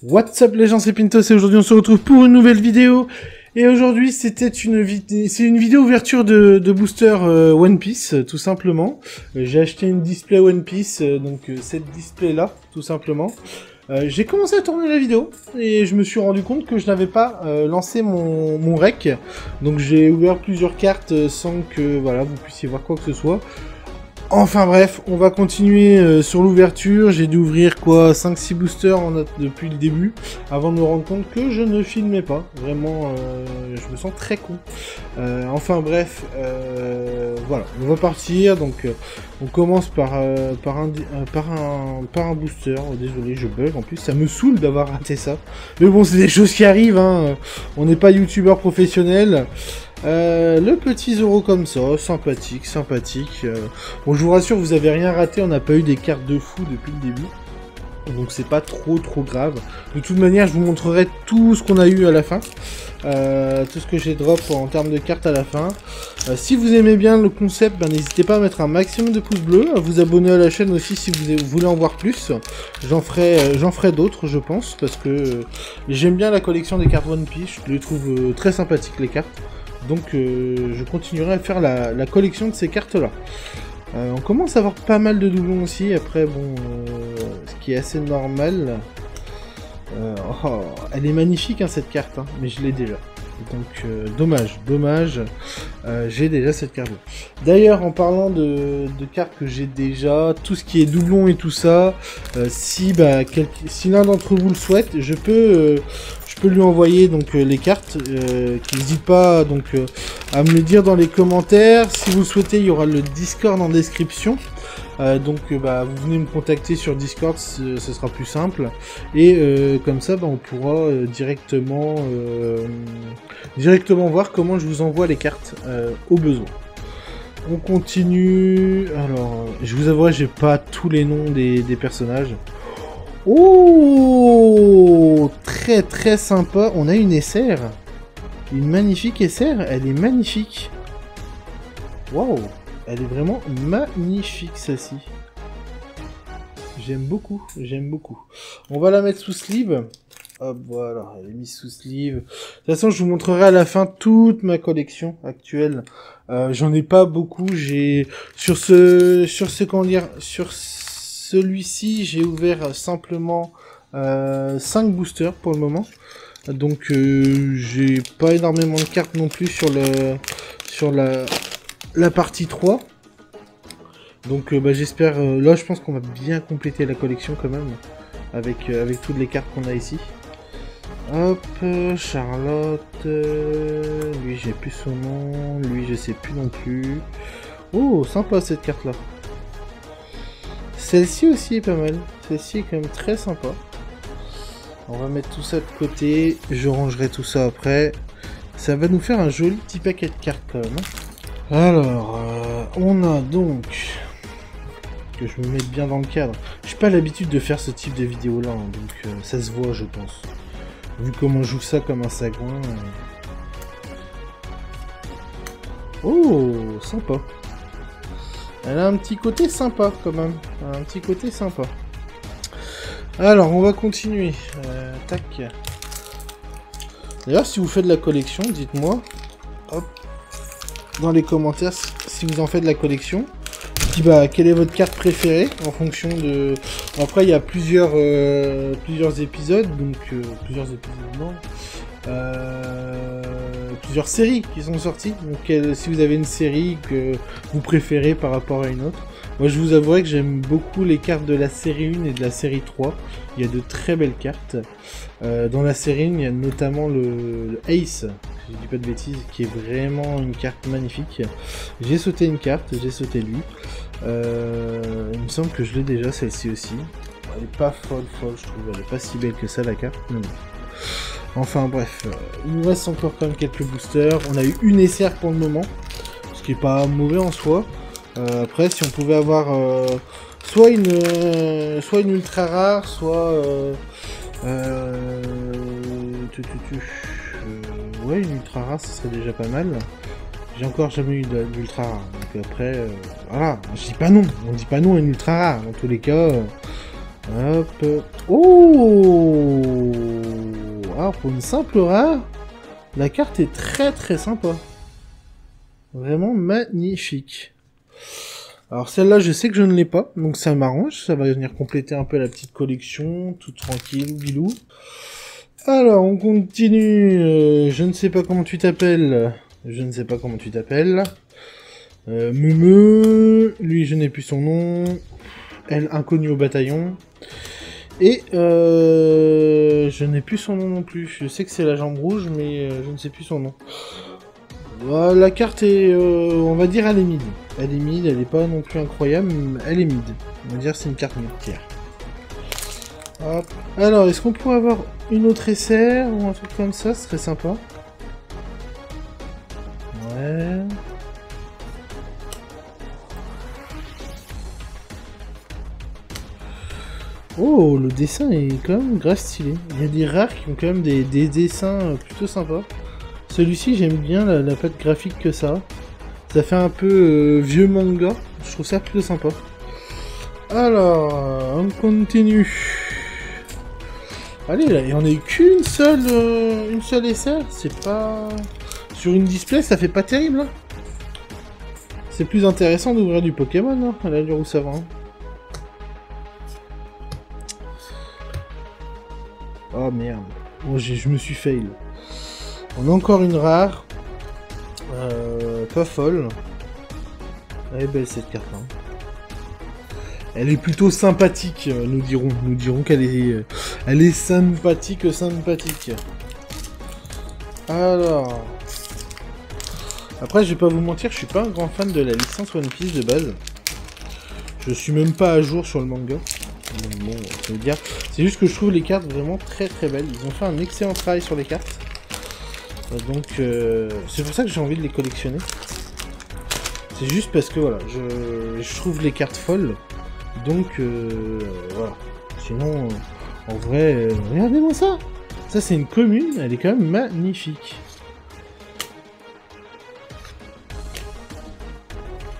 What's up les gens, c'est Pintos et aujourd'hui on se retrouve pour une nouvelle vidéo. Et aujourd'hui c'est une vidéo ouverture de booster One Piece, tout simplement. J'ai acheté une display One Piece, donc cette display là, tout simplement. J'ai commencé à tourner la vidéo et je me suis rendu compte que je n'avais pas lancé mon rec. Donc j'ai ouvert plusieurs cartes sans que voilà, vous puissiez voir quoi que ce soit. Enfin bref, on va continuer sur l'ouverture. J'ai dû ouvrir quoi 5-6 boosters depuis le début, avant de me rendre compte que je ne filmais pas. Vraiment, je me sens très con. Enfin bref, voilà, on va partir. Donc on commence par un booster. Oh, désolé, je bug. En plus, ça me saoule d'avoir raté ça. Mais bon, c'est des choses qui arrivent, hein. On n'est pas youtubeur professionnel. Le petit Zoro comme ça, sympathique. Bon, je vous rassure, vous avez rien raté, on n'a pas eu des cartes de fou depuis le début. Donc c'est pas trop grave. De toute manière, je vous montrerai tout ce qu'on a eu à la fin. Tout ce que j'ai drop en termes de cartes à la fin. Si vous aimez bien le concept, n'hésitez pas à mettre un maximum de pouces bleus, à vous abonner à la chaîne aussi si vous voulez en voir plus. J'en ferai d'autres, je pense, parce que j'aime bien la collection des cartes One Piece. Je les trouve très sympathiques, les cartes. Donc je continuerai à faire la collection de ces cartes-là. On commence à avoir pas mal de doublons aussi, après bon, ce qui est assez normal. Oh, elle est magnifique hein, cette carte, hein, mais je l'ai déjà. Donc dommage, j'ai déjà cette carte. D'ailleurs, en parlant de cartes que j'ai déjà, tout ce qui est doublon et tout ça, si l'un d'entre vous le souhaite, je peux lui envoyer donc les cartes. Qu'il n'hésite pas donc à me le dire dans les commentaires. Si vous le souhaitez, il y aura le Discord en description. Donc vous venez me contacter sur Discord, ce sera plus simple. Et comme ça, on pourra directement voir comment je vous envoie les cartes au besoin. On continue. Alors, je vous avoue, j'ai pas tous les noms des personnages. Oh, très sympa. On a une SR. Une magnifique SR. Elle est magnifique. Waouh. Elle est vraiment magnifique, celle-ci. J'aime beaucoup. On va la mettre sous sleeve. Hop, voilà, elle est mise sous sleeve. De toute façon, je vous montrerai à la fin toute ma collection actuelle. J'en ai pas beaucoup. Sur celui-ci, j'ai ouvert simplement 5 boosters pour le moment. Donc j'ai pas énormément de cartes non plus sur la partie 3. Donc j'espère, là je pense qu'on va bien compléter la collection quand même, avec toutes les cartes qu'on a ici. Hop, Charlotte, lui j'ai plus son nom, lui je sais plus non plus. Oh, sympa cette carte là. Celle-ci aussi est pas mal, celle-ci est quand même très sympa. On va mettre tout ça de côté, je rangerai tout ça après. Ça va nous faire un joli petit paquet de cartes quand même. Alors, on a donc... Que je me mette bien dans le cadre. J'ai pas l'habitude de faire ce type de vidéo là, hein, donc ça se voit je pense. Vu comment je joue ça comme un sagouin. Oh, sympa. Elle a un petit côté sympa quand même. Un petit côté sympa. Alors, on va continuer. Tac. D'ailleurs, si vous faites de la collection, dites-moi. Hop. Dans les commentaires, si vous en faites de la collection. Quelle est votre carte préférée en fonction de... Après, il y a plusieurs épisodes, donc... plusieurs séries qui sont sorties. Donc, si vous avez une série que vous préférez par rapport à une autre. Moi, je vous avouerai que j'aime beaucoup les cartes de la série 1 et de la série 3. Il y a de très belles cartes. Dans la série 1, il y a notamment le Ace, si je dis pas de bêtises, qui est vraiment une carte magnifique. J'ai sauté une carte, j'ai sauté lui. Il me semble que je l'ai déjà, celle-ci aussi. Elle est pas folle, je trouve. Elle est pas si belle que ça, la carte. Non. Enfin bref, il nous reste encore quand même quelques boosters. On a eu une SR pour le moment, ce qui est pas mauvais en soi. Après, si on pouvait avoir soit une ultra rare, soit ouais, une ultra rare, ce serait déjà pas mal. J'ai encore jamais eu d'ultra rare, donc après, voilà, je dis pas non, on dit pas non à une ultra rare, dans tous les cas. Hop, oh, pour une simple rare, la carte est très très sympa. Vraiment magnifique. Alors celle-là, je sais que je ne l'ai pas, donc ça m'arrange. Ça va venir compléter un peu la petite collection, tout tranquille, bilou. Alors, on continue. Je ne sais pas comment tu t'appelles. Je ne sais pas comment tu t'appelles. Lui, je n'ai plus son nom. Elle, inconnue au bataillon. Et je n'ai plus son nom non plus. Je sais que c'est la jambe rouge, mais je ne sais plus son nom. La carte est, on va dire, elle est mid. Elle est mid, elle est pas non plus incroyable, mais elle est mid. On va dire c'est une carte mid tiers. Hop. Alors, est-ce qu'on pourrait avoir une autre SR ou un truc comme ça? Ce serait sympa. Ouais. Oh, le dessin est quand même grave stylé. Il y a des rares qui ont quand même des dessins plutôt sympas. Celui-ci, j'aime bien la patte graphique que ça a. Ça fait un peu vieux manga. Je trouve ça plutôt sympa. Alors, on continue. Allez, là, il n'y en a qu'une seule, une seule SR. C'est pas... Sur une display, ça fait pas terrible. Hein. C'est plus intéressant d'ouvrir du Pokémon, hein, à l'allure où ça va. Hein. Oh merde. Oh, je me suis fail. On a encore une rare. Pas folle. Elle est belle cette carte. Hein. Elle est plutôt sympathique, nous dirons. Nous dirons qu'elle est, elle est sympathique. Alors. Après, je vais pas vous mentir, je suis pas un grand fan de la licence One Piece de base. Je suis même pas à jour sur le manga. Donc bon, ça veut dire. C'est juste que je trouve les cartes vraiment très très belles. Ils ont fait un excellent travail sur les cartes. Donc c'est pour ça que j'ai envie de les collectionner. C'est juste parce que voilà, je trouve les cartes folles. Donc voilà. Sinon, en vrai, regardez-moi ça. Ça c'est une commune, elle est quand même magnifique.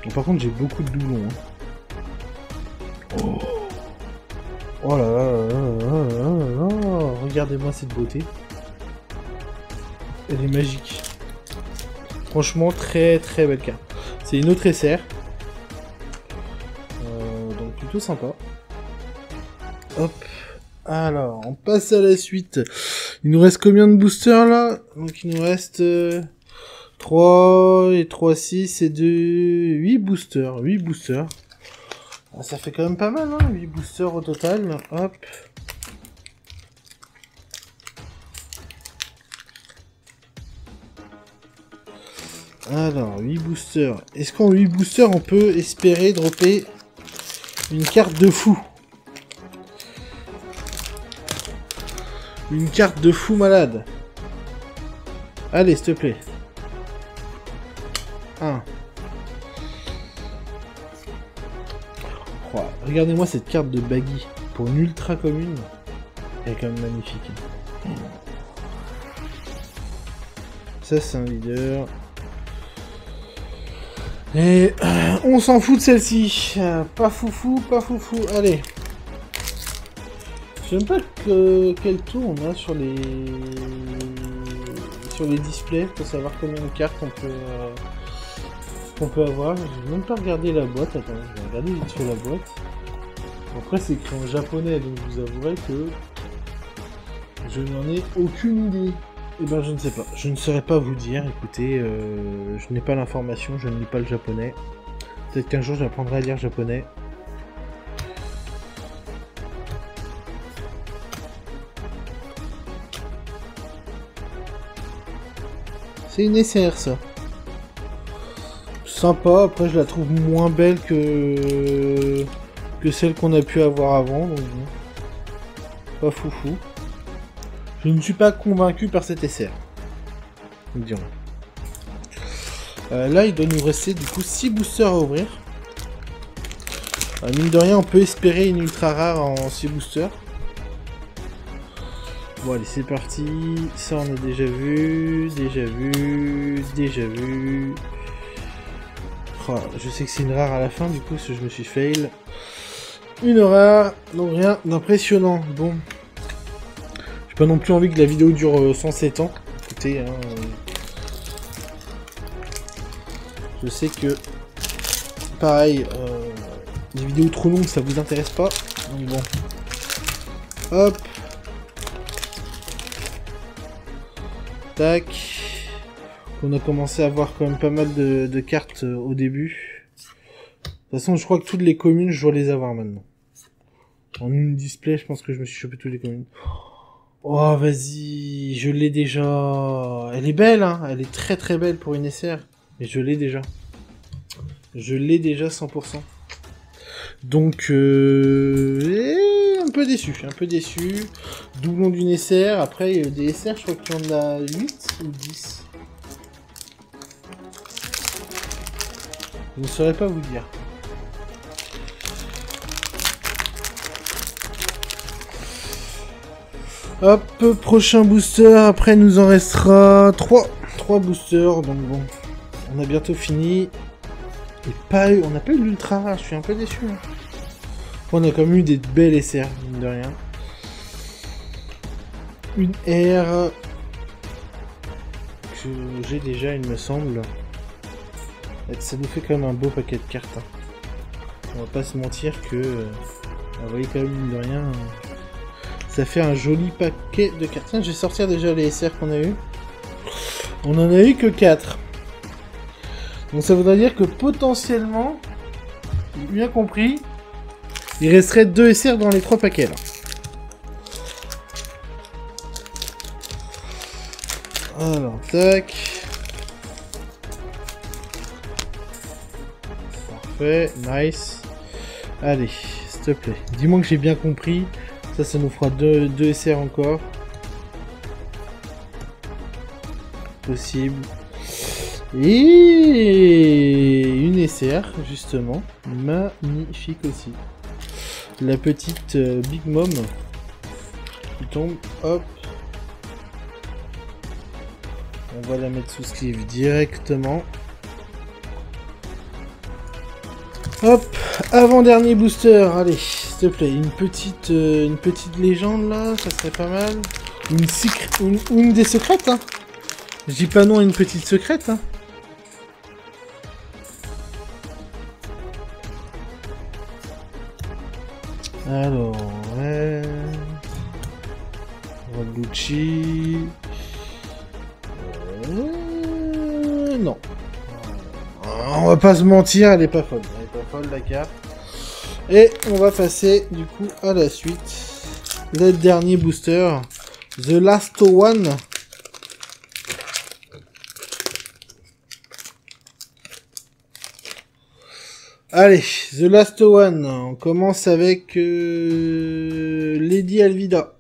Bon, par contre j'ai beaucoup de doublons. Hein. Oh. Oh là là là là là là. Regardez-moi cette beauté. Elle est magique. Franchement, très très belle carte. C'est une autre SR. Donc plutôt sympa. Hop. Alors, on passe à la suite. Il nous reste combien de boosters là? Donc il nous reste 3 et 3, 6 et 2... 8 boosters. 8 boosters. Ah, ça fait quand même pas mal, hein, 8 boosters au total. Hop. Alors, 8 boosters. Est-ce qu'en 8 boosters, on peut espérer dropper une carte de fou? Une carte de fou malade. Allez, s'il te plaît. 1. Oh, regardez-moi cette carte de Baggy. Pour une ultra commune. Elle est quand même magnifique. Ça, c'est un leader. Et on s'en fout de celle-ci. Pas foufou, pas foufou. Allez. Je sais même pas quel tour on a sur les displays pour savoir combien de cartes on peut avoir. J'ai même pas regardé la boîte. Attends, je vais regarder vite sur la boîte. Après c'est écrit en japonais, donc je vous avouerai que je n'en ai aucune idée. Eh ben je ne sais pas, je ne saurais pas vous dire, écoutez, je n'ai pas l'information, je ne lis pas le japonais. Peut-être qu'un jour j'apprendrai à lire japonais. C'est une SR ça. Sympa, après je la trouve moins belle que celle qu'on a pu avoir avant, donc pas foufou. Je ne suis pas convaincu par cette SR. Disons. Là, il doit nous rester du coup 6 boosters à ouvrir. Mine de rien, on peut espérer une ultra rare en 6 boosters. Bon, allez, c'est parti. Ça, on a déjà vu. Déjà vu. Oh, je sais que c'est une rare à la fin, du coup, parce que je me suis fail. Une rare, donc rien d'impressionnant. Bon. pas non plus envie que la vidéo dure 107 ans. Écoutez, hein, je sais que, pareil, les vidéos trop longues, ça vous intéresse pas. Donc bon. Hop. Tac. On a commencé à avoir quand même pas mal de cartes au début. De toute façon, je crois que toutes les communes, je dois les avoir maintenant. En une display, je pense que je me suis chopé toutes les communes. Oh, vas-y, je l'ai déjà. Elle est belle, hein. Elle est très très belle pour une SR. Mais je l'ai déjà. Je l'ai déjà 100%. Donc, un peu déçu, un peu déçu. Doublon d'une SR. Après, des SR, je crois qu'il y en a 8 ou 10. Je ne saurais pas vous dire. Hop, prochain booster. Après, nous en restera 3. 3 boosters. Donc bon, on a bientôt fini. Et pas eu, on n'a pas eu l'ultra rare. Je suis un peu déçu. Hein. On a quand même eu des belles SR, mine de rien. Une R que j'ai déjà, il me semble. Et ça nous fait quand même un beau paquet de cartes. Hein. On va pas se mentir que, vous voyez quand même, mine de rien. Ça fait un joli paquet de cartes. Tiens, je vais sortir déjà les SR qu'on a eu. On en a eu que 4. Donc ça voudrait dire que potentiellement, j'ai bien compris, il resterait 2 SR dans les 3 paquets là. Alors, tac. Parfait, nice. Allez, s'il te plaît. Dis-moi que j'ai bien compris. Ça nous fera 2 SR encore. Possible. Et une SR, justement. Magnifique aussi. La petite Big Mom. Qui tombe. Hop. On va la mettre sous sleeve directement. Hop. Avant-dernier booster. Allez. S'il te plaît, une petite légende là, ça serait pas mal. Une des secrètes, hein. Je dis pas non à une petite secrète, hein. Alors, ouais. Gucci. Non. On va pas se mentir, elle est pas folle. Elle est pas folle la carte. Et on va passer du coup à la suite. Le dernier booster. The Last One. Allez, The Last One. On commence avec Lady Alvida.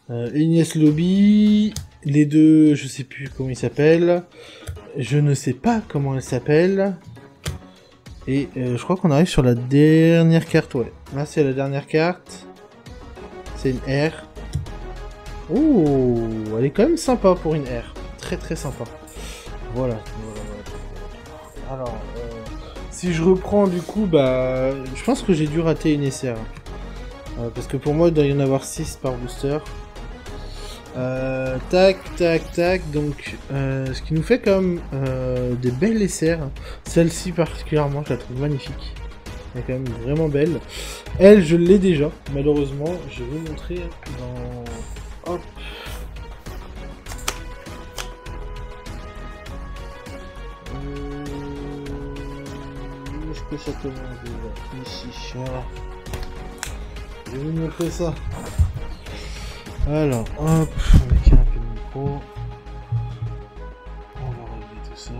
Ines Lobby. Les deux, je sais plus comment ils s'appellent. Je ne sais pas comment elles s'appellent. Et je crois qu'on arrive sur la dernière carte, ouais. Là, c'est la dernière carte. C'est une R. Oh, elle est quand même sympa pour une R. Très très sympa. Voilà. Alors, si je reprends du coup, bah, je pense que j'ai dû rater une SR. Parce que pour moi, il doit y en avoir 6 par booster. Tac, tac, tac. Donc, ce qui nous fait quand même des belles SR. Celle-ci particulièrement, je la trouve magnifique. Elle est quand même vraiment belle. Elle, je l'ai déjà. Malheureusement, je vais vous montrer dans... Hop. Où est-ce que ça commence déjà? Ici. Voilà. Je vais vous montrer ça. Alors, hop, on écrit un peu le micro. On va relever tout ça.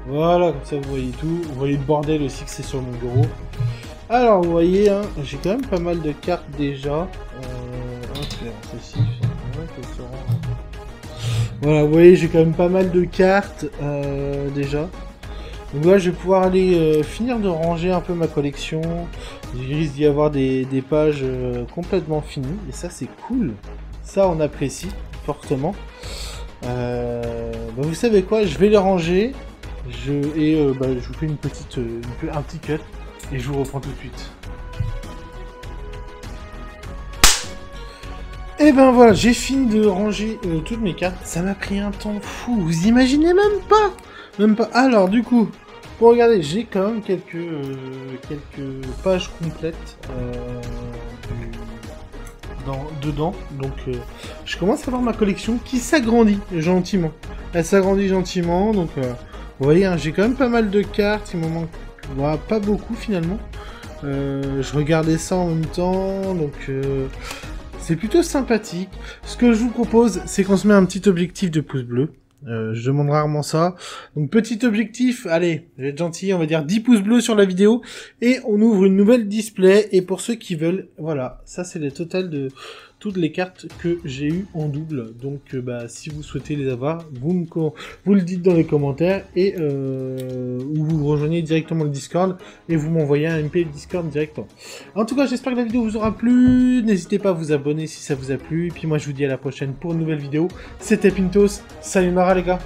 Voilà, comme ça vous voyez tout. Vous voyez le bordel aussi que c'est sur mon bureau. Alors, vous voyez, hein, j'ai quand même pas mal de cartes déjà. Ceci, voilà, vous voyez, j'ai quand même pas mal de cartes déjà. Donc là, je vais pouvoir aller finir de ranger un peu ma collection. Il risque d'y avoir des pages complètement finies. Et ça, c'est cool. Ça, on apprécie fortement. Bah, vous savez quoi, je vais les ranger. Je vous fais un petit cut. Et je vous reprends tout de suite. Et ben voilà, j'ai fini de ranger toutes mes cartes. Ça m'a pris un temps fou, vous imaginez même pas. Même pas. Alors du coup, pour regarder, j'ai quand même quelques pages complètes dedans. Donc je commence à voir ma collection qui s'agrandit gentiment. Elle s'agrandit gentiment, donc vous voyez, hein, j'ai quand même pas mal de cartes, il m'en manque voilà, pas beaucoup finalement. Je regardais ça en même temps, donc c'est plutôt sympathique. Ce que je vous propose, c'est qu'on se met un petit objectif de pouce bleu. Je demande rarement ça. Donc petit objectif, allez, je vais être gentil, on va dire 10 pouces bleus sur la vidéo. Et on ouvre une nouvelle display. Et pour ceux qui veulent, voilà, ça c'est le total de toutes les cartes que j'ai eues en double. Donc bah, si vous souhaitez les avoir, vous le dites dans les commentaires. Et ou vous rejoignez directement le Discord. Et vous m'envoyez un MP Discord directement. En tout cas, j'espère que la vidéo vous aura plu. N'hésitez pas à vous abonner si ça vous a plu. Et puis moi je vous dis à la prochaine pour une nouvelle vidéo. C'était Pintos. Sayonara les gars.